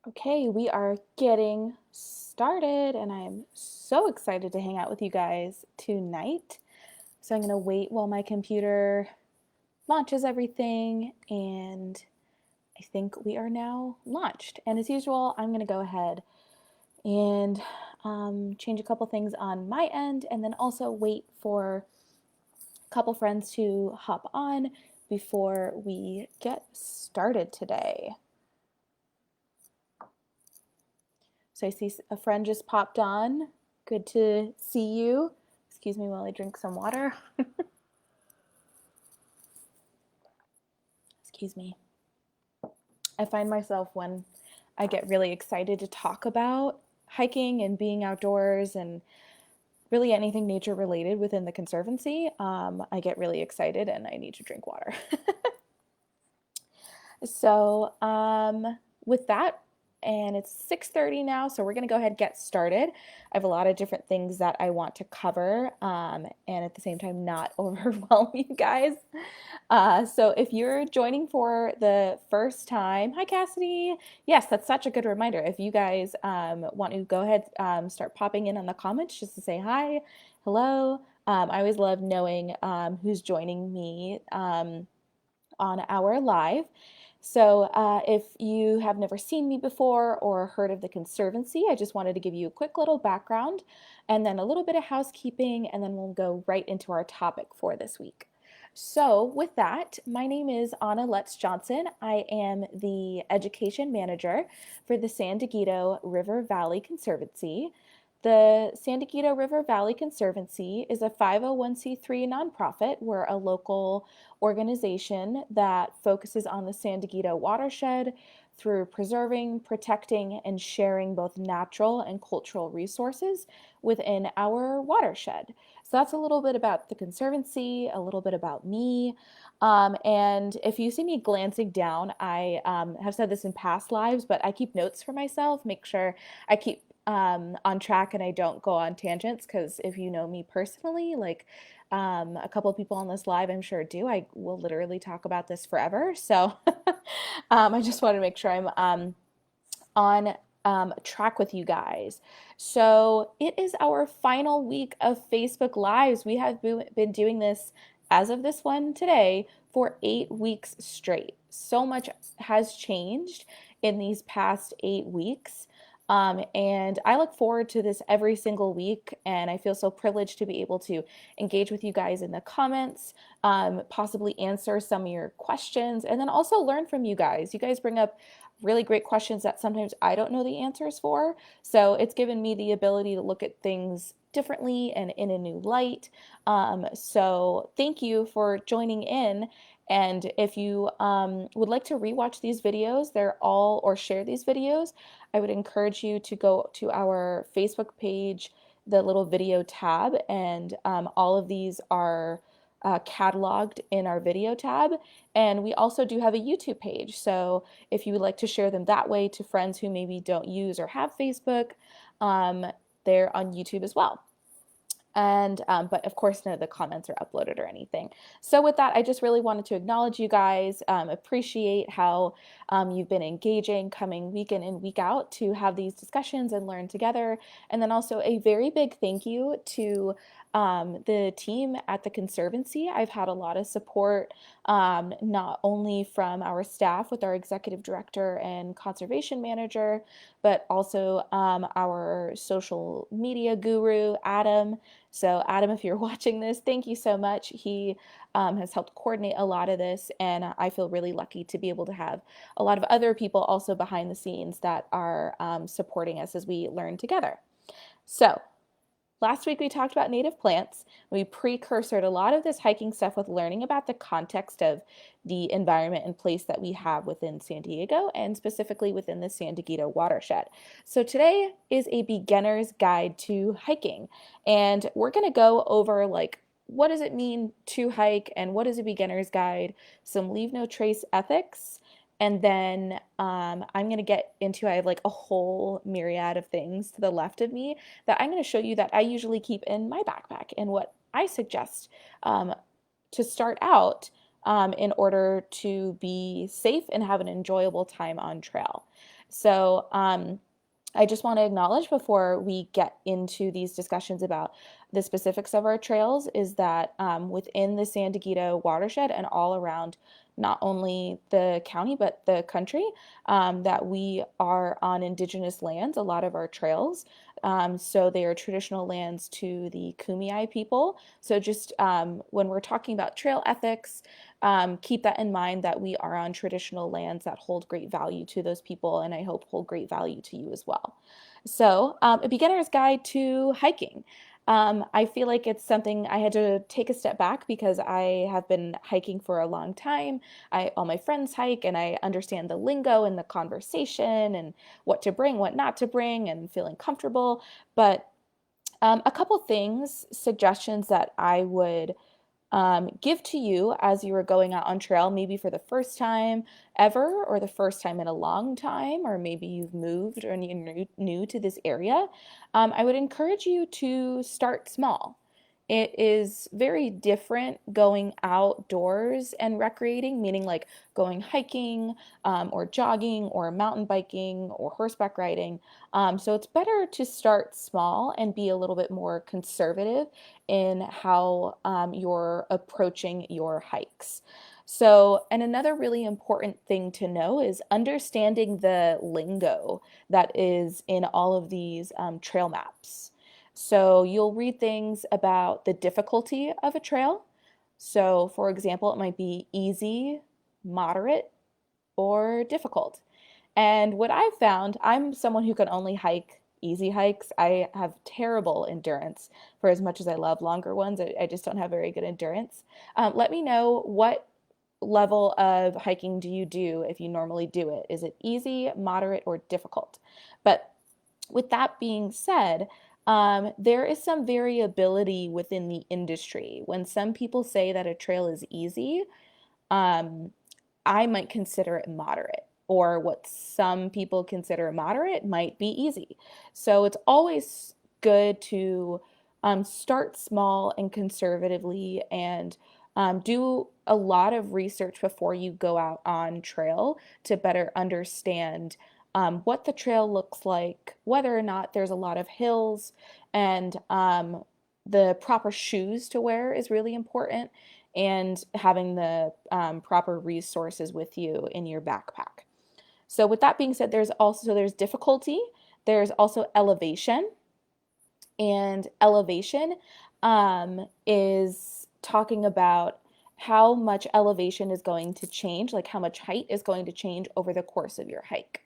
Okay, we are getting started, and I'm so excited to hang out with you guys tonight. So I'm going to wait while my computer launches everything, and I think we are now launched. And as usual, I'm going to go ahead and change a couple things on my end, and then also wait for a couple friends to hop on before we get started today. So I see a friend just popped on. Good to see you. Excuse me while I drink some water. Excuse me. I find myself when I get really excited to talk about hiking and being outdoors and really anything nature related within the Conservancy, I get really excited and I need to drink water. So with that, and it's 6:30 now, so we're going to go ahead and get started. I have a lot of different things that I want to cover, and at the same time not overwhelm you guys. So if you're joining for the first time, hi Cassidy. Yes, that's such a good reminder. If you guys want to go ahead, start popping in on the comments just to say hi, hello. I always love knowing who's joining me on our live. So if you have never seen me before or heard of the Conservancy, I just wanted to give you a quick little background and then a little bit of housekeeping, and then we'll go right into our topic for this week. So with that, my name is Ana Lutz-Johnson. I am the Education Manager for the San Diego River Valley Conservancy. The San Diego River Valley Conservancy is a 501c3 nonprofit. We're a local organization that focuses on the San Diego watershed through preserving, protecting, and sharing both natural and cultural resources within our watershed. So that's a little bit about the Conservancy, a little bit about me. And if you see me glancing down, I have said this in past lives, but I keep notes for myself, make sure I keep on track and I don't go on tangents, because if you know me personally, like a couple of people on this live I'm sure do, I will literally talk about this forever. So I just want to make sure I'm on track with you guys. So it is our final week of Facebook Lives. We have been doing this as of this one today for 8 weeks straight. So much has changed in these past 8 weeks. And I look forward to this every single week, and I feel so privileged to be able to engage with you guys in the comments, possibly answer some of your questions, and then also learn from you guys. You guys bring up really great questions that sometimes I don't know the answers for, so it's given me the ability to look at things differently and in a new light. So thank you for joining in. And if you would like to rewatch these videos, or share these videos, I would encourage you to go to our Facebook page, the little video tab, and all of these are cataloged in our video tab. And we also do have a YouTube page. So if you would like to share them that way to friends who maybe don't use or have Facebook, they're on YouTube as well. And but of course none of the comments are uploaded or anything. So with that, I just really wanted to acknowledge you guys, appreciate how you've been engaging, coming week in and week out to have these discussions and learn together. And then also a very big thank you to the team at the Conservancy. I've had a lot of support, not only from our staff with our executive director and conservation manager, but also our social media guru, Adam. So Adam, if you're watching this, thank you so much. He has helped coordinate a lot of this, and I feel really lucky to be able to have a lot of other people also behind the scenes that are supporting us as we learn together. So last week we talked about native plants. We precursored a lot of this hiking stuff with learning about the context of the environment and place that we have within San Diego, and specifically within the San Diego watershed. So today is a beginner's guide to hiking, and we're going to go over like what does it mean to hike and what is a beginner's guide, some leave no trace ethics, and then I'm going to get into, I have like a whole myriad of things to the left of me that I'm going to show you that I usually keep in my backpack, and what I suggest to start out in order to be safe and have an enjoyable time on trail. So I just want to acknowledge before we get into these discussions about the specifics of our trails is that within the San Diego watershed and all around not only the county but the country, that we are on indigenous lands, a lot of our trails. So they are traditional lands to the Kumeyaay people. So just when we're talking about trail ethics, keep that in mind that we are on traditional lands that hold great value to those people, and I hope hold great value to you as well. So, a beginner's guide to hiking. I feel like it's something I had to take a step back because I have been hiking for a long time. All my friends hike, and I understand the lingo and the conversation and what to bring, what not to bring, and feeling comfortable. But a couple things, suggestions that I would give to you as you were going out on trail, maybe for the first time ever, or the first time in a long time, or maybe you've moved or you're new to this area. I would encourage you to start small. It is very different going outdoors and recreating, meaning like going hiking or jogging or mountain biking or horseback riding. So it's better to start small and be a little bit more conservative in how you're approaching your hikes. So, and another really important thing to know is understanding the lingo that is in all of these trail maps. So you'll read things about the difficulty of a trail. So, for example, it might be easy, moderate, or difficult. And what I've found, I'm someone who can only hike easy hikes. I have terrible endurance for as much as I love longer ones. I just don't have very good endurance. Let me know, what level of hiking do you do if you normally do it? Is it easy, moderate, or difficult? But with that being said, there is some variability within the industry. When some people say that a trail is easy, um, I might consider it moderate, or what some people consider moderate might be easy. So it's always good to start small and conservatively and do a lot of research before you go out on trail to better understand what the trail looks like, whether or not there's a lot of hills, and the proper shoes to wear is really important, and having the proper resources with you in your backpack. So with that being said, there's difficulty, there's also elevation, and elevation is talking about how much elevation is going to change, like how much height is going to change over the course of your hike.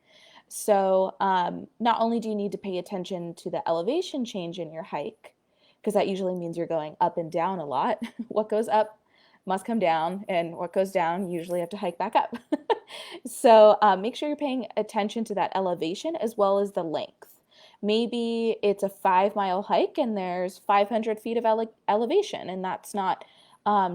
So not only do you need to pay attention to the elevation change in your hike, because that usually means you're going up and down a lot. What goes up must come down, and what goes down, you usually have to hike back up. So make sure you're paying attention to that elevation as well as the length. Maybe it's a 5-mile hike and there's 500 feet of elevation, and that's not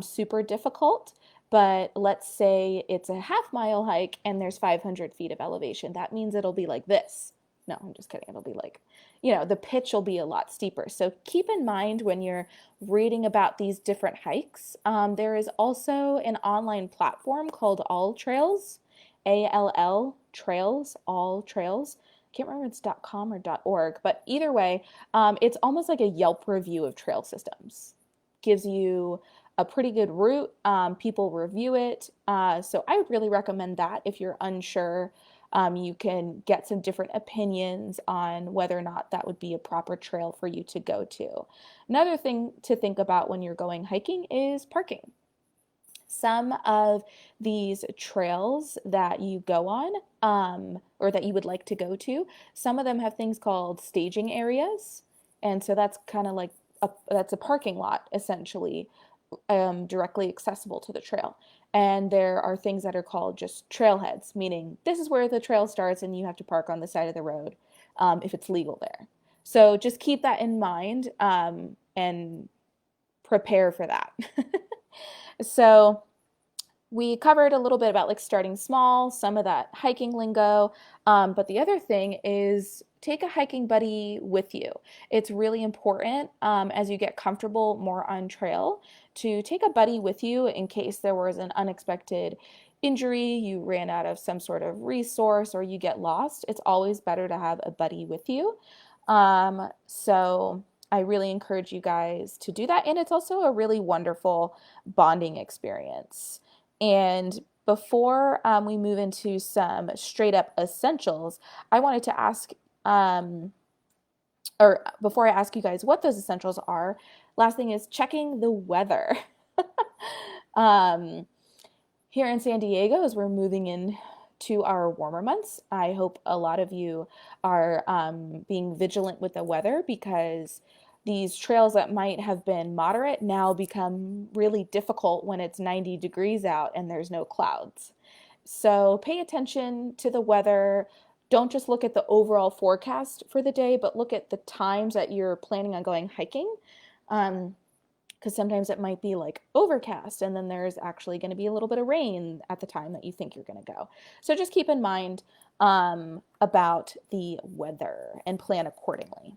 super difficult. But let's say it's a half-mile hike and there's 500 feet of elevation. That means it'll be like this. No, I'm just kidding. It'll be like, the pitch will be a lot steeper. So keep in mind when you're reading about these different hikes, there is also an online platform called All Trails, ALL Trails, All Trails. I can't remember if it's .com or .org, but either way, it's almost like a Yelp review of trail systems. Gives you a pretty good route. People review it. So I would really recommend that if you're unsure. You can get some different opinions on whether or not that would be a proper trail for you to go to. Another thing to think about when you're going hiking is parking. Some of these trails that you go on, or that you would like to go to, some of them have things called staging areas. And so that's kind of like that's a parking lot, essentially, directly accessible to the trail. And there are things that are called just trailheads, meaning this is where the trail starts and you have to park on the side of the road if it's legal there. So just keep that in mind and prepare for that. So we covered a little bit about like starting small, some of that hiking lingo, but the other thing is take a hiking buddy with you. It's really important as you get comfortable more on trail to take a buddy with you in case there was an unexpected injury, you ran out of some sort of resource, or you get lost. It's always better to have a buddy with you. So I really encourage you guys to do that. And it's also a really wonderful bonding experience. And before we move into some straight up essentials, I wanted to ask, or before I ask you guys what those essentials are, last thing is checking the weather. um, Here in San Diego, as we're moving in to our warmer months, I hope a lot of you are being vigilant with the weather, because these trails that might have been moderate now become really difficult when it's 90 degrees out and there's no clouds. So pay attention to the weather. Don't just look at the overall forecast for the day, but look at the times that you're planning on going hiking. Because sometimes it might be like overcast and then there's actually going to be a little bit of rain at the time that you think you're going to go. So just keep in mind about the weather and plan accordingly.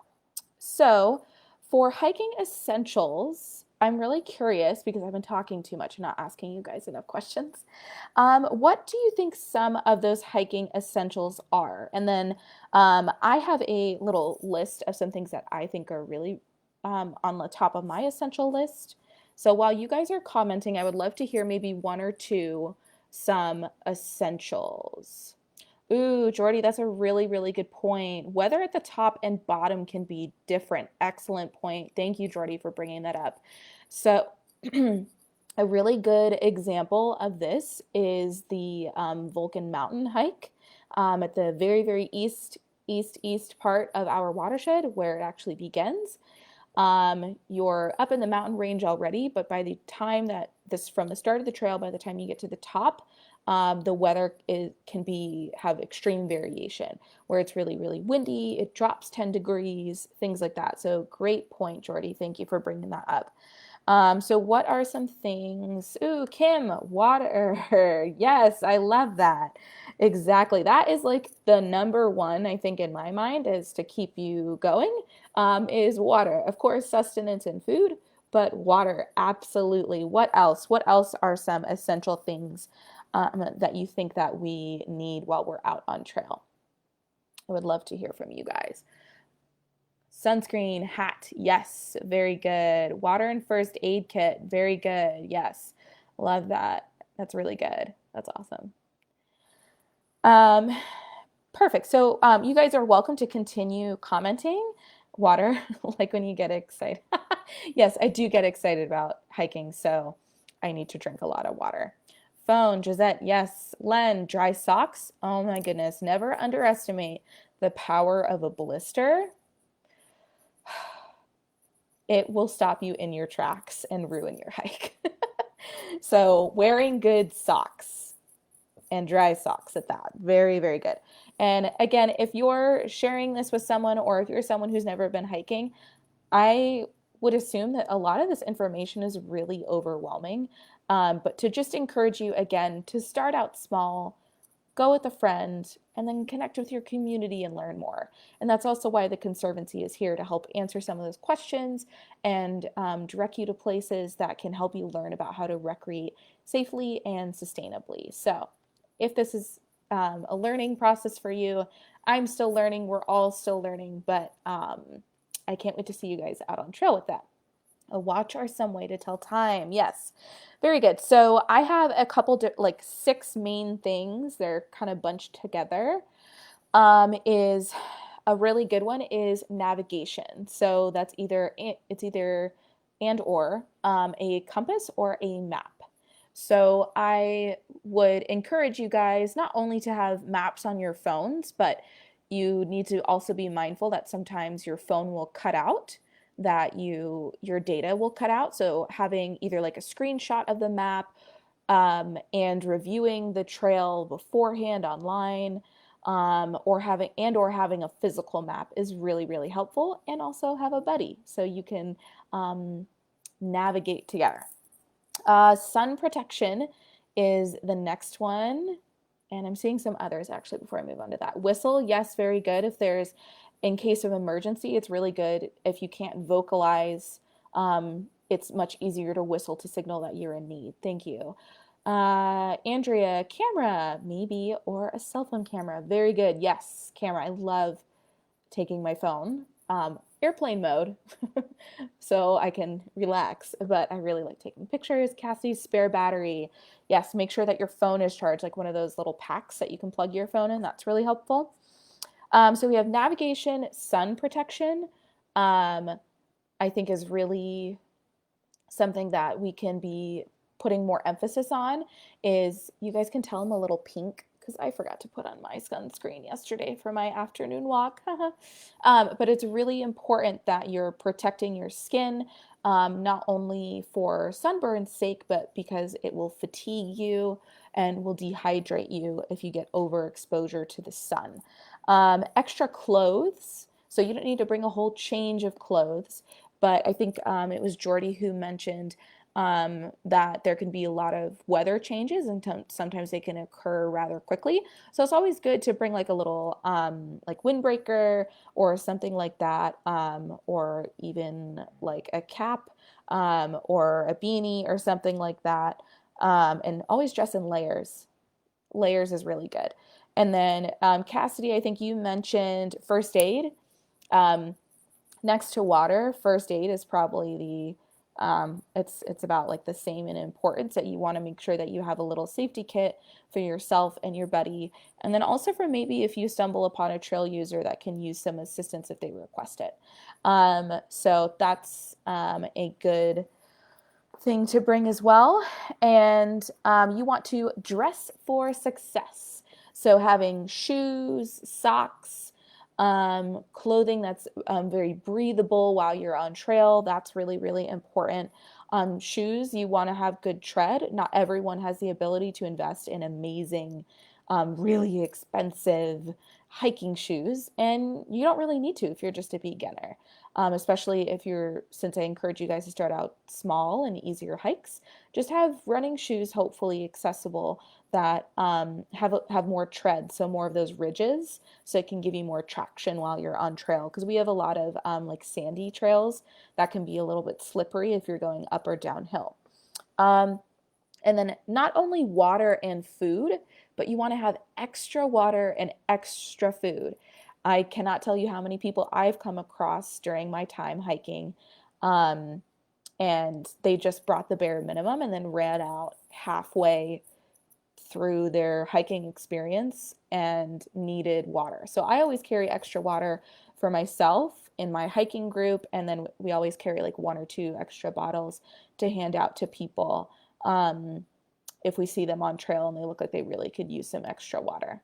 So for hiking essentials, I'm really curious, because I've been talking too much and not asking you guys enough questions. What do you think some of those hiking essentials are? And then I have a little list of some things that I think are really on the top of my essential list. So while you guys are commenting, I would love to hear maybe one or two some essentials. Ooh, Jordy, that's a really, really good point. Weather at the top and bottom can be different. Excellent point. Thank you, Jordy, for bringing that up. So a really good example of this is the Vulcan Mountain hike at the very, very east part of our watershed, where it actually begins. You're up in the mountain range already, but by the time that from the start of the trail, by the time you get to the top, the weather can have extreme variation, where it's really, really windy, it drops 10 degrees, things like that. So great point, Jordy. Thank you for bringing that up. So what are some things? Ooh, Kim, water. Yes, I love that. Exactly. That is like the number one, I think, in my mind, is to keep you going, is water. Of course, sustenance and food, but water, absolutely. What else? What else are some essential things that you think that we need while we're out on trail? I would love to hear from you guys. Sunscreen, hat, yes, very good. Water and first aid kit, very good, yes. Love that. That's really good. That's awesome. Perfect. So you guys are welcome to continue commenting. Water, like when you get excited. Yes, I do get excited about hiking, so I need to drink a lot of water. Phone, Gisette, yes. Len, dry socks. Oh my goodness, never underestimate the power of a blister. It will stop you in your tracks and ruin your hike. So wearing good socks and dry socks at that. Very, very good. And again, if you're sharing this with someone, or if you're someone who's never been hiking, I would assume that a lot of this information is really overwhelming. But to just encourage you again to start out small, go with a friend, and then connect with your community and learn more. And that's also why the Conservancy is here, to help answer some of those questions and direct you to places that can help you learn about how to recreate safely and sustainably. So if this is a learning process for you, I'm still learning, we're all still learning, but I can't wait to see you guys out on trail with that. A watch or some way to tell time. Yes, very good. So I have a couple, like 6 main things. They're kind of bunched together. Is a really good one is navigation. So that's either and or a compass or a map. So I would encourage you guys not only to have maps on your phones, but you need to also be mindful that sometimes your phone will cut out, that your data will cut out. So having either like a screenshot of the map and reviewing the trail beforehand online, or having a physical map is really, really helpful. And also have a buddy so you can navigate together. Sun protection is the next one. And I'm seeing some others actually before I move on to that. Whistle, yes, very good. If there's in case of emergency, it's really good if you can't vocalize. It's much easier to whistle to signal that you're in need. Thank you. Andrea, camera, maybe, or a cell phone camera. Very good. Yes, camera. I love taking my phone, airplane mode, so I can relax, but I really like taking pictures. Cassie's spare battery. Yes, make sure that your phone is charged, like one of those little packs that you can plug your phone in. That's really helpful. So we have navigation, sun protection, I think is really something that we can be putting more emphasis on. Is you guys can tell I'm a little pink because I forgot to put on my sunscreen yesterday for my afternoon walk. But it's really important that you're protecting your skin, not only for sunburn's sake, but because it will fatigue you and will dehydrate you if you get overexposure to the sun. Extra clothes. So you don't need to bring a whole change of clothes, but I think it was Jordy who mentioned that there can be a lot of weather changes and sometimes they can occur rather quickly. So it's always good to bring like a little like windbreaker or something like that, or even like a cap or a beanie or something like that. And always dress in layers. Layers is really good. And then Cassidy, I think you mentioned first aid. Um, Next to water, first aid is probably the it's about like the same in importance, that you want to make sure that you have a little safety kit for yourself and your buddy, and then also for maybe if you stumble upon a trail user that can use some assistance if they request it. So that's a good thing to bring as well. And you want to dress for success. So having shoes, socks, clothing that's very breathable while you're on trail, that's really, really important. Shoes, you want to have good tread. Not everyone has the ability to invest in amazing, really expensive hiking shoes, and you don't really need to if you're just a beginner. Especially if you're, since I encourage you guys to start out small and easier hikes, just have running shoes hopefully accessible that have more tread, so more of those ridges, so it can give you more traction while you're on trail. Because we have a lot of like sandy trails that can be a little bit slippery if you're going up or downhill. And then not only water and food, but you want to have extra water and extra food. I cannot tell you how many people I've come across during my time hiking, um, and they just brought the bare minimum and then ran out halfway through their hiking experience and needed water. So I always carry extra water for myself in my hiking group, and then we always carry like one or two extra bottles to hand out to people if we see them on trail and they look like they really could use some extra water.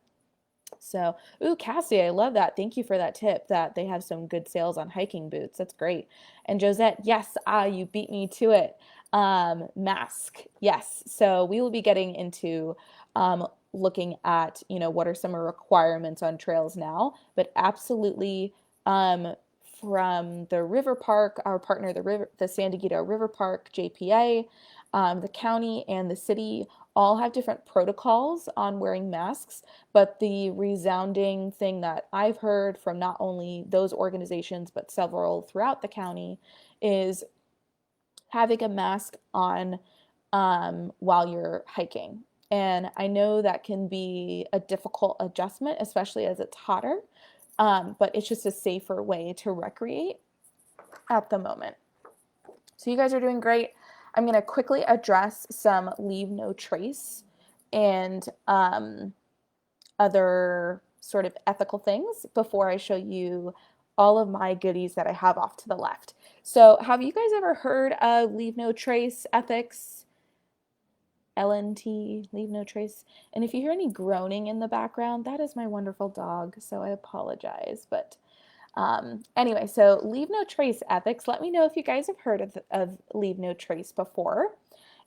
So, ooh, Cassie, I love that. Thank you for that tip that they have some good sales on hiking boots. That's great. And Josette, yes, you beat me to it. Mask, yes. So we will be getting into looking at, what are some requirements on trails now, but absolutely from the river park, our partner, the San Diego River Park, JPA, the county and the city all have different protocols on wearing masks, but the resounding thing that I've heard from not only those organizations, but several throughout the county is having a mask on while you're hiking. And I know that can be a difficult adjustment, especially as it's hotter, but it's just a safer way to recreate at the moment. So you guys are doing great. I'm going to quickly address some leave no trace and other sort of ethical things before I show you all of my goodies that I have off to the left. So have you guys ever heard of leave no trace ethics? LNT, leave no trace. And if you hear any groaning in the background, that is my wonderful dog, so I apologize. But anyway, so leave no trace ethics. Let me know if you guys have heard of leave no trace before.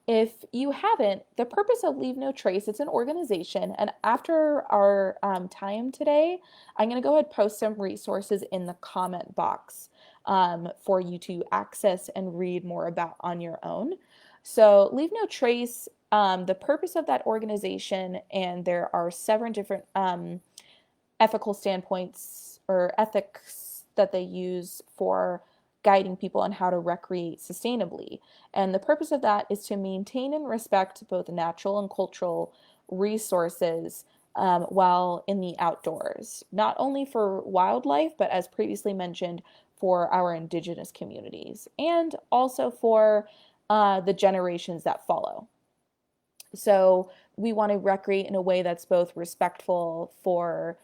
If you haven't, the purpose of Leave No Trace, it's an organization, and after our time today, I'm going to go ahead and post some resources in the comment box for you to access and read more about on your own. So Leave No Trace, the purpose of that organization, and there are several different ethical standpoints or ethics that they use for guiding people on how to recreate sustainably. And the purpose of that is to maintain and respect both natural and cultural resources while in the outdoors, not only for wildlife, but as previously mentioned, for our indigenous communities and also for the generations that follow. So we want to recreate in a way that's both respectful for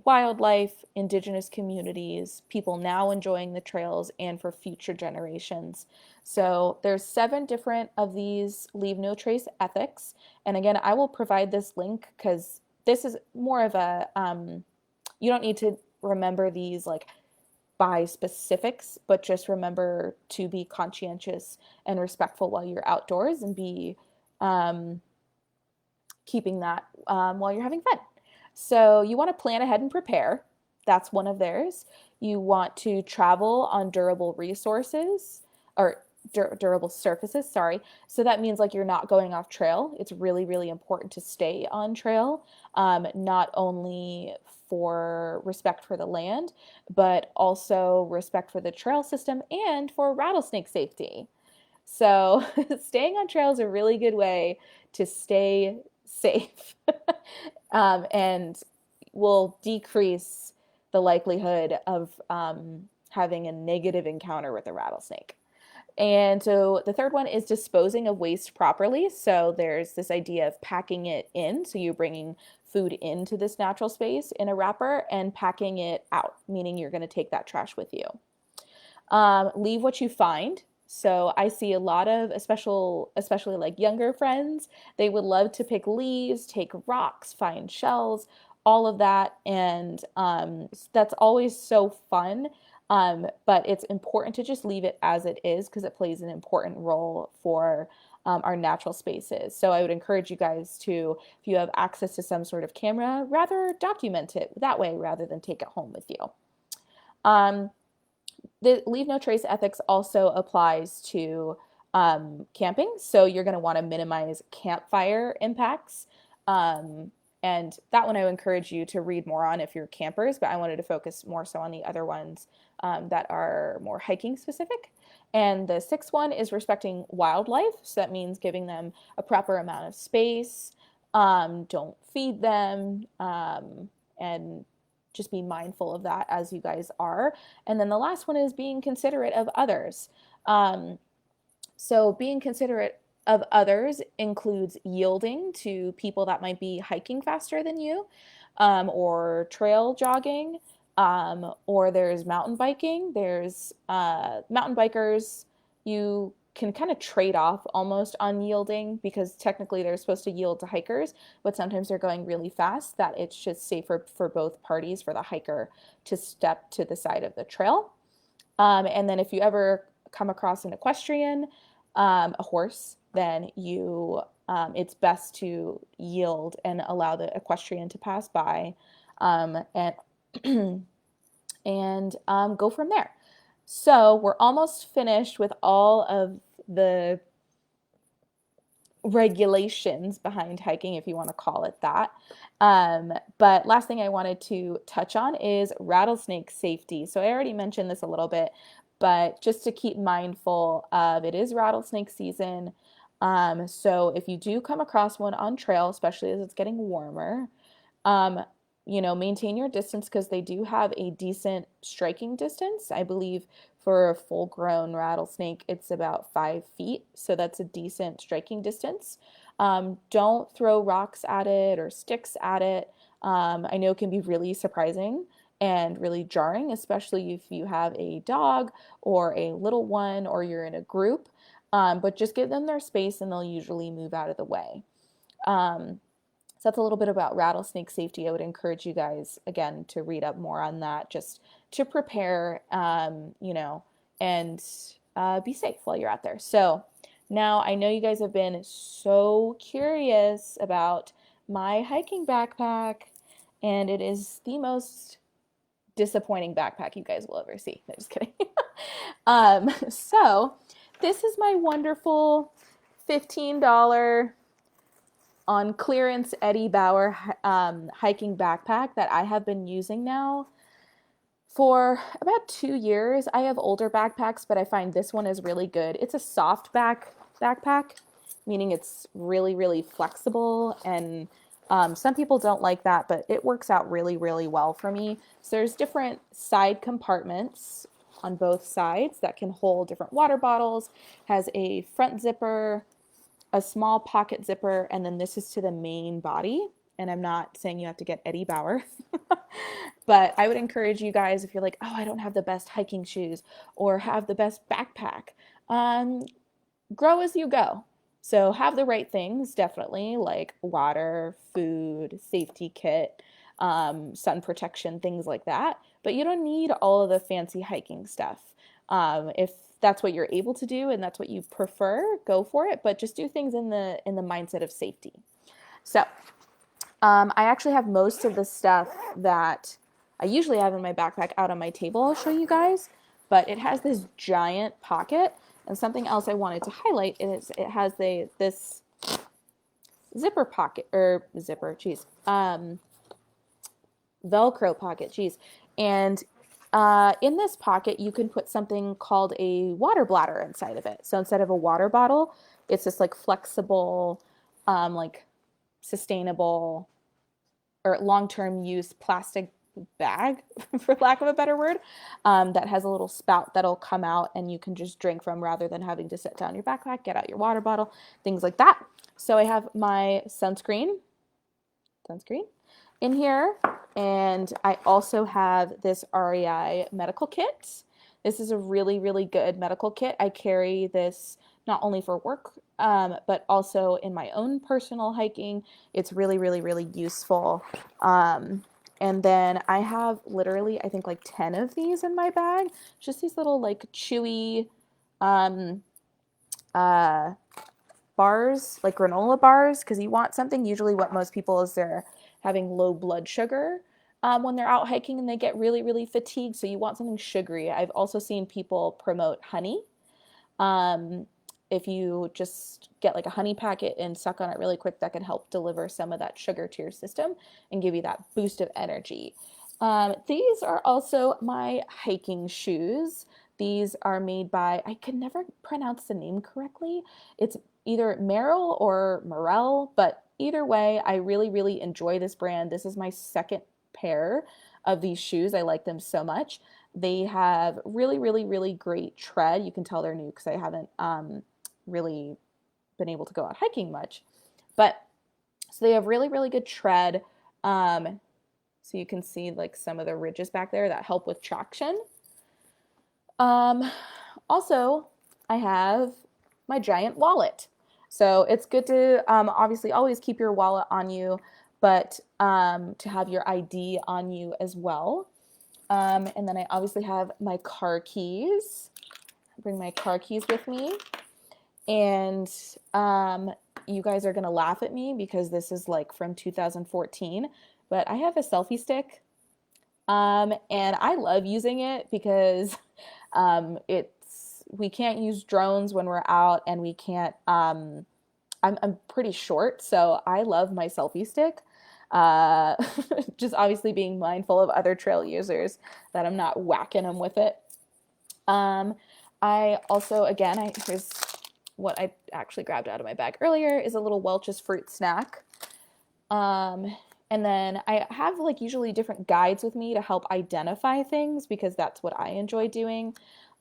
wildlife, indigenous communities, people now enjoying the trails, and for future generations. So there's 7 different of these leave no trace ethics. And again, I will provide this link because this is more of a, you don't need to remember these like by specifics, but just remember to be conscientious and respectful while you're outdoors and be keeping that while you're having fun. So you want to plan ahead and prepare. That's one of theirs. You want to travel on durable resources or durable surfaces, sorry. So that means like you're not going off trail. It's really, really important to stay on trail, not only for respect for the land, but also respect for the trail system and for rattlesnake safety. So staying on trail is a really good way to stay safe and will decrease the likelihood of having a negative encounter with a rattlesnake. And so the third one is disposing of waste properly. So there's this idea of packing it in. So you're bringing food into this natural space in a wrapper and packing it out, meaning you're going to take that trash with you. Leave what you find. So I see a lot of, especially like younger friends, they would love to pick leaves, take rocks, find shells, all of that. And that's always so fun. But it's important to just leave it as it is because it plays an important role for our natural spaces. So I would encourage you guys to, if you have access to some sort of camera, rather document it that way rather than take it home with you. The leave no trace ethics also applies to camping. So you're going to want to minimize campfire impacts. And that one I would encourage you to read more on if you're campers, but I wanted to focus more so on the other ones that are more hiking specific. And the 6th one is respecting wildlife. So that means giving them a proper amount of space. Don't feed them, and just be mindful of that as you guys are. And then the last one is being considerate of others. So being considerate of others includes yielding to people that might be hiking faster than you, or trail jogging, or there's mountain biking. There's mountain bikers, you can kind of trade off almost on yielding because technically they're supposed to yield to hikers, but sometimes they're going really fast that it's just safer for both parties, for the hiker to step to the side of the trail. And then if you ever come across an equestrian, a horse, then you it's best to yield and allow the equestrian to pass by, and and go from there. So we're almost finished with all of the regulations behind hiking, if you want to call it that. But last thing I wanted to touch on is rattlesnake safety. So I already mentioned this a little bit, but just to keep mindful of, it is rattlesnake season. So if you do come across one on trail, especially as it's getting warmer, maintain your distance because they do have a decent striking distance. I believe for a full-grown rattlesnake, it's about 5 feet. So that's a decent striking distance. Don't throw rocks at it or sticks at it. I know it can be really surprising and really jarring, especially if you have a dog or a little one or you're in a group. But just give them their space and they'll usually move out of the way. So that's a little bit about rattlesnake safety. I would encourage you guys, again, to read up more on that, just to prepare, and be safe while you're out there. So now I know you guys have been so curious about my hiking backpack, and it is the most disappointing backpack you guys will ever see. No, just kidding. So this is my wonderful $15 on clearance Eddie Bauer hiking backpack that I have been using now For about 2 years, I have older backpacks, but I find this one is really good. It's a soft backpack, meaning it's really, really flexible. And some people don't like that, but it works out really, really well for me. So there's different side compartments on both sides that can hold different water bottles, has a front zipper, a small pocket zipper, and then this is to the main body. And I'm not saying you have to get Eddie Bauer, but I would encourage you guys, if you're like, oh, I don't have the best hiking shoes or have the best backpack, um, grow as you go. So have the right things, definitely, like water, food, safety kit, sun protection, things like that. But you don't need all of the fancy hiking stuff. If that's what you're able to do and that's what you prefer, go for it. But just do things in the mindset of safety. So I actually have most of the stuff that I usually have in my backpack out on my table. I'll show you guys, but it has this giant pocket. And something else I wanted to highlight is it has this zipper pocket, or zipper, geez, Velcro pocket, geez. And in this pocket, you can put something called a water bladder inside of it. So instead of a water bottle, it's this like flexible, like sustainable or long-term use plastic bag, for lack of a better word, that has a little spout that'll come out and you can just drink from rather than having to set down your backpack, get out your water bottle, things like that. So I have my sunscreen in here, and I also have this REI medical kit. This is a really, really good medical kit. I carry this not only for work, but also in my own personal hiking. It's really, really, really useful. And then I have literally, I think like 10 of these in my bag. Just these little like chewy bars, like granola bars, because you want something. Usually what most people is they're having low blood sugar when they're out hiking and they get really, really fatigued. So you want something sugary. I've also seen people promote honey. If you just get like a honey packet and suck on it really quick, that can help deliver some of that sugar to your system and give you that boost of energy. These are also my hiking shoes. These are made by, I can never pronounce the name correctly. It's either Merrell or Morel, but either way, I really, really enjoy this brand. This is my second pair of these shoes. I like them so much. They have really, really, really great tread. You can tell they're new because I haven't really been able to go out hiking much. But so they have really, really good tread. So you can see like some of the ridges back there that help with traction. Also, I have my giant wallet. So it's good to obviously always keep your wallet on you, but to have your ID on you as well. And then I obviously have my car keys. I bring my car keys with me. And you guys are going to laugh at me because this is like from 2014, but I have a selfie stick. And I love using it because we can't use drones when we're out, and we can't, I'm pretty short, so I love my selfie stick. Just obviously being mindful of other trail users that I'm not whacking them with it. I also, again, here's what I actually grabbed out of my bag earlier is a little Welch's fruit snack. And then I have like usually different guides with me to help identify things because that's what I enjoy doing.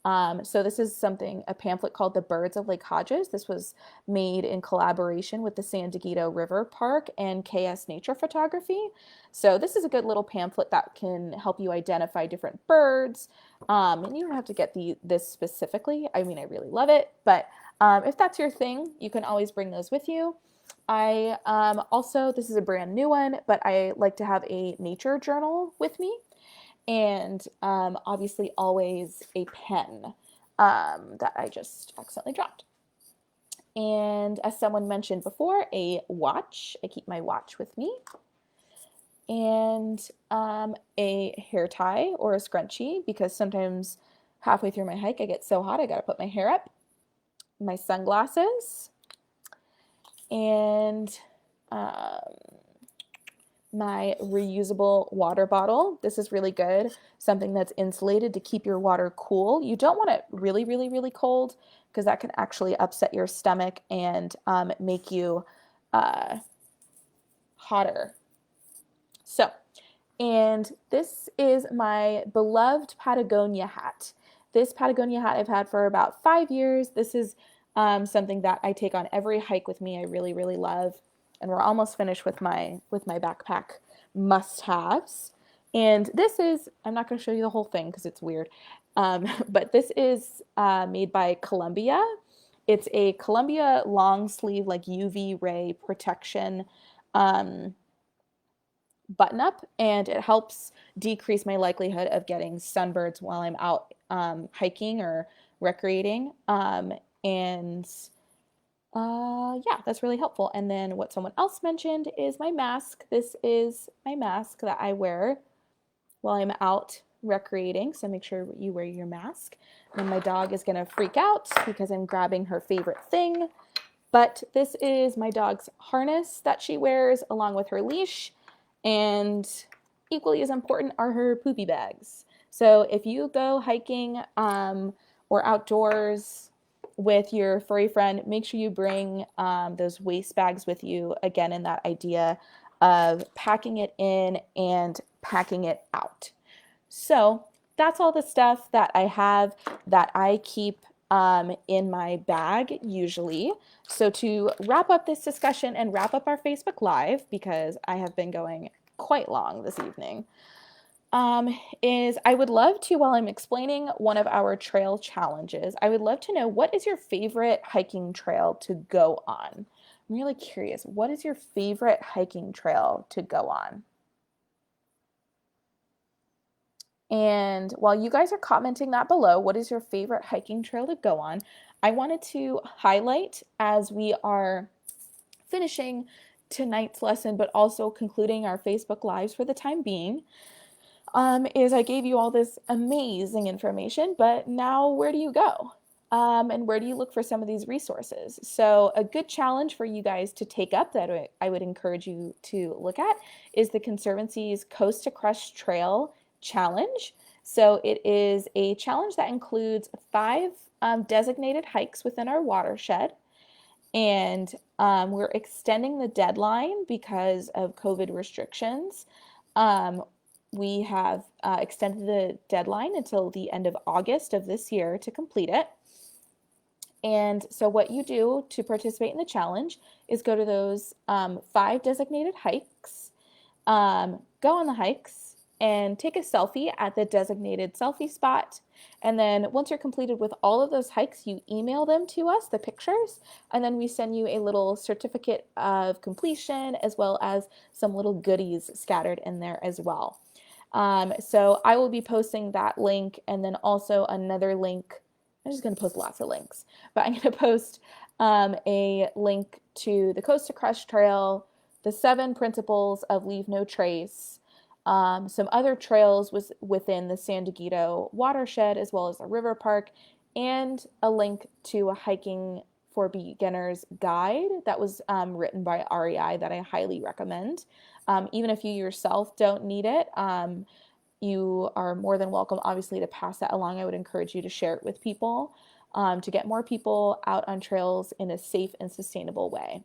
So this is a pamphlet called The Birds of Lake Hodges. This was made in collaboration with the San Diego River Park and KS Nature Photography. So this is a good little pamphlet that can help you identify different birds. And you don't have to get this specifically. I mean, I really love it, but if that's your thing, you can always bring those with you. I also, this is a brand new one, but I like to have a nature journal with me. And obviously always a pen that I just accidentally dropped. And as someone mentioned before, a watch. I keep my watch with me. And a hair tie or a scrunchie, because sometimes halfway through my hike I get so hot I gotta put my hair up. My sunglasses. And my reusable water bottle. This is really good, something that's insulated to keep your water cool. You don't want it really, really, really cold because that can actually upset your stomach and make you hotter. So, and this is my beloved Patagonia hat. This Patagonia hat I've had for about 5 years. This is something that I take on every hike with me. I really, really love. And we're almost finished with my backpack must-haves. And this is, I'm not going to show you the whole thing because it's weird, but this is made by Columbia. It's a Columbia long sleeve, like UV ray protection button up, and it helps decrease my likelihood of getting sunburns while I'm out hiking or recreating. And yeah, that's really helpful. And then what someone else mentioned is my mask. This is my mask that I wear while I'm out recreating. So make sure you wear your mask. And my dog is going to freak out because I'm grabbing her favorite thing. But this is my dog's harness that she wears along with her leash. And equally as important are her poopy bags. So if you go hiking or outdoors with your furry friend, make sure you bring those waste bags with you, again, in that idea of packing it in and packing it out. So that's all the stuff that I have that I keep in my bag usually. So to wrap up this discussion and wrap up our Facebook Live, because I have been going quite long this evening, is I would love to, while I'm explaining one of our trail challenges, I would love to know, what is your favorite hiking trail to go on? I'm really curious. What is your favorite hiking trail to go on? And while you guys are commenting that below, what is your favorite hiking trail to go on? I wanted to highlight, as we are finishing tonight's lesson, but also concluding our Facebook Lives for the time being, is I gave you all this amazing information, but now where do you go? And where do you look for some of these resources? So a good challenge for you guys to take up that I would encourage you to look at is the Conservancy's Coast to Crush Trail Challenge. So it is a challenge that includes 5 designated hikes within our watershed. And we're extending the deadline because of COVID restrictions. We have extended the deadline until the end of August of this year to complete it. And so what you do to participate in the challenge is go to those 5 designated hikes, go on the hikes, and take a selfie at the designated selfie spot. And then once you're completed with all of those hikes, you email them to us, the pictures, and then we send you a little certificate of completion, as well as some little goodies scattered in there as well. So I will be posting that link, and then also another link. I'm just going to post lots of links, but I'm going to post a link to the Coast to Crush Trail, the 7 principles of Leave No Trace, some other trails within the San Diego watershed, as well as the river park, and a link to a hiking for beginners guide that was written by REI that I highly recommend. Even if you yourself don't need it, you are more than welcome, obviously, to pass that along. I would encourage you to share it with people to get more people out on trails in a safe and sustainable way.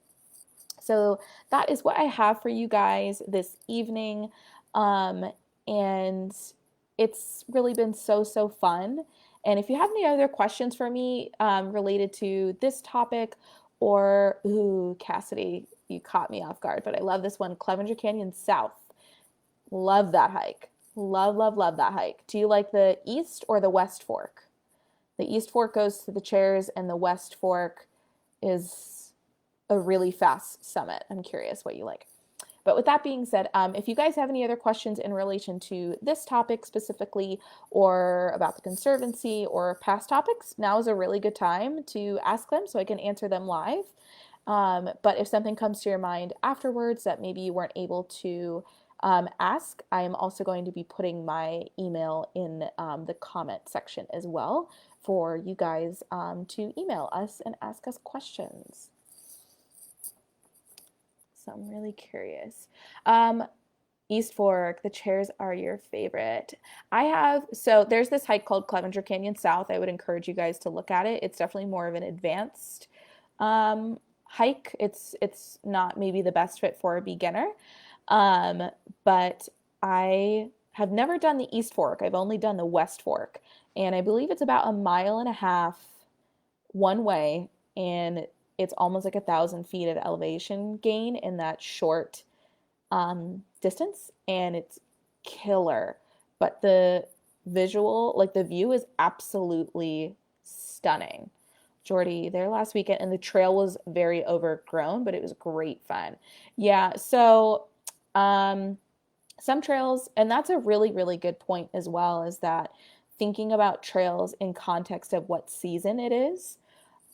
So that is what I have for you guys this evening. And it's really been so fun. And if you have any other questions for me related to this topic, or, ooh, Cassidy, you caught me off guard, but I love this one, Clevenger Canyon South. Love that hike. Love that hike. Do you like the East or the West Fork? The East Fork goes to the chairs, and the West Fork is a really fast summit. I'm curious what you like. But with that being said, if you guys have any other questions in relation to this topic specifically, or about the Conservancy or past topics, now is a really good time to ask them so I can answer them live. But if something comes to your mind afterwards that maybe you weren't able to ask, I am also going to be putting my email in the comment section as well for you guys to email us and ask us questions. So I'm really curious. East Fork, the chairs are your favorite. So there's this hike called Clevenger Canyon South. I would encourage you guys to look at it. It's definitely more of an advanced hike. It's not maybe the best fit for a beginner. Um, but I have never done the East Fork. I've only done the West Fork. And I believe it's about a mile and a half one way, and it's almost like 1,000 feet of elevation gain in that short distance, and it's killer. But the visual, like the view, is absolutely stunning. Jordy there last weekend, and the trail was very overgrown, but it was great fun. Yeah, so um, some trails, and that's a really, really good point as well, is that thinking about trails in context of what season it is,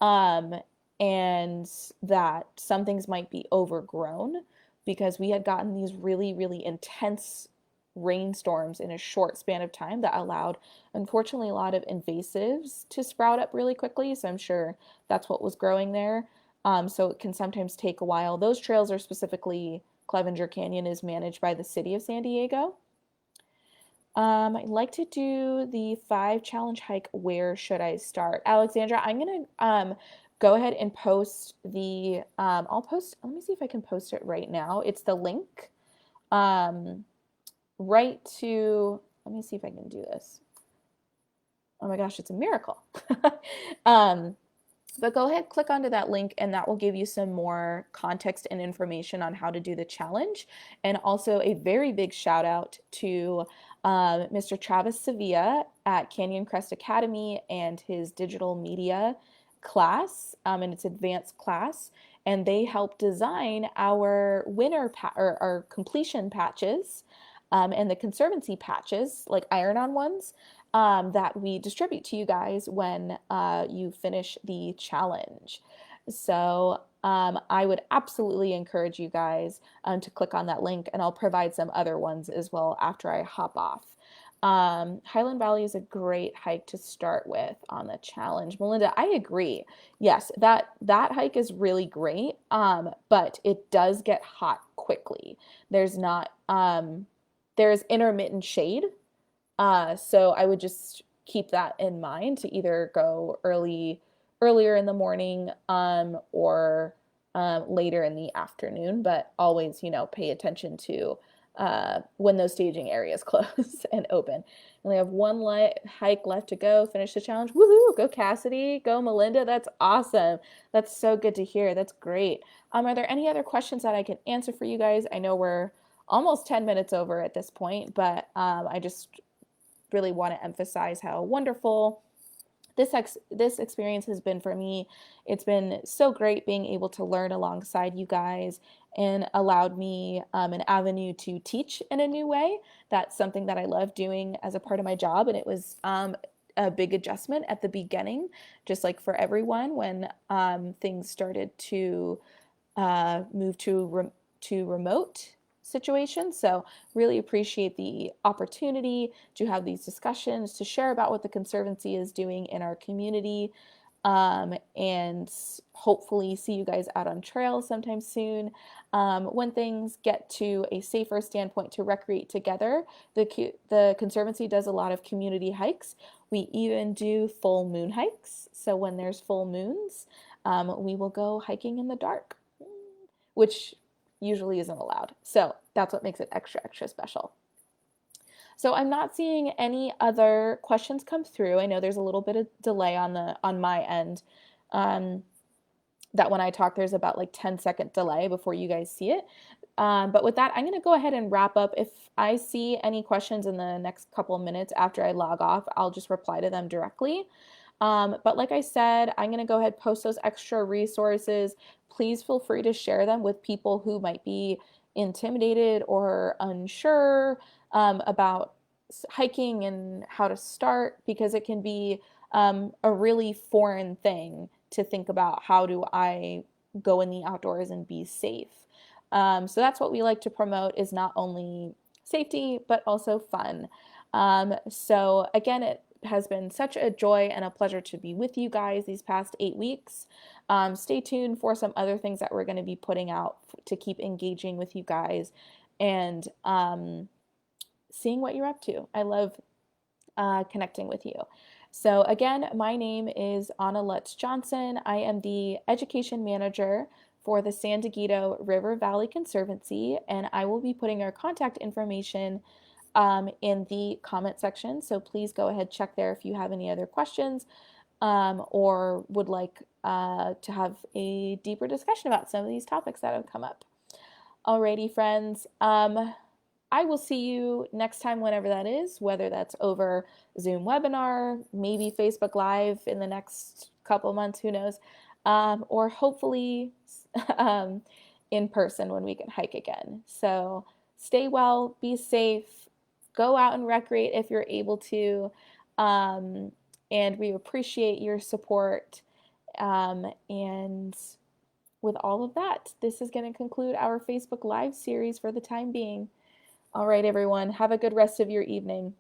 um, and that some things might be overgrown because we had gotten these really, really intense rainstorms in a short span of time that allowed, unfortunately, a lot of invasives to sprout up really quickly. So I'm sure that's what was growing there. So it can sometimes take a while. Those trails are specifically, Clevenger Canyon is managed by the city of San Diego. I'd like to do the 5 challenge hike. Where should I start? Alexandra, I'm gonna go ahead and post the I'll post, let me see if I can post it right now. It's the link right to, let me see if I can do this. Oh my gosh, it's a miracle. But go ahead, click onto that link, and that will give you some more context and information on how to do the challenge. And also a very big shout out to Mr. Travis Sevilla at Canyon Crest Academy and his digital media class, and its advanced class. And they helped design our or our completion patches, and the Conservancy patches, like iron-on ones, that we distribute to you guys when you finish the challenge. So I would absolutely encourage you guys to click on that link, and I'll provide some other ones as well after I hop off. Highland Valley is a great hike to start with on the challenge. Melinda, I agree. Yes, that hike is really great, but it does get hot quickly. There's not there's intermittent shade, so I would just keep that in mind to either go earlier in the morning, or later in the afternoon, but always, pay attention to when those staging areas close and open. We only have one hike left to go, finish the challenge. Woohoo! Go Cassidy, go Melinda. That's awesome. That's so good to hear. That's great. Are there any other questions that I can answer for you guys? I know we're almost 10 minutes over at this point, but I just really want to emphasize how wonderful this experience has been for me. It's been so great being able to learn alongside you guys, and allowed me an avenue to teach in a new way. That's something that I love doing as a part of my job, and it was a big adjustment at the beginning, just like for everyone when things started to move to remote situations. So really appreciate the opportunity to have these discussions, to share about what the Conservancy is doing in our community, and hopefully see you guys out on trail sometime soon. When things get to a safer standpoint to recreate together, the Conservancy does a lot of community hikes. We even do full moon hikes. So when there's full moons, we will go hiking in the dark, which usually isn't allowed. So that's what makes it extra, extra special. So I'm not seeing any other questions come through. I know there's a little bit of delay on my end. That when I talk, there's about like 10-second delay before you guys see it. But with that, I'm going to go ahead and wrap up. If I see any questions in the next couple of minutes after I log off, I'll just reply to them directly. But like I said, I'm going to go ahead and post those extra resources. Please feel free to share them with people who might be intimidated or unsure about hiking and how to start, because it can be a really foreign thing to think about. How do I go in the outdoors and be safe? So that's what we like to promote, is not only safety, but also fun. So again, it has been such a joy and a pleasure to be with you guys these past 8 weeks. Stay tuned for some other things that we're going to be putting out to keep engaging with you guys. and seeing what you're up to. I love connecting with you. So again, my name is Ana Lutz-Johnson. I am the education manager for the San Diego River Valley Conservancy, and I will be putting our contact information in the comment section. So please go ahead, check there if you have any other questions or would like to have a deeper discussion about some of these topics that have come up. Alrighty, friends. I will see you next time, whenever that is, whether that's over Zoom webinar, maybe Facebook Live in the next couple months, who knows, or hopefully in person when we can hike again. So stay well, be safe, go out and recreate if you're able to, and we appreciate your support. And with all of that, this is going to conclude our Facebook Live series for the time being. All right, everyone, have a good rest of your evening.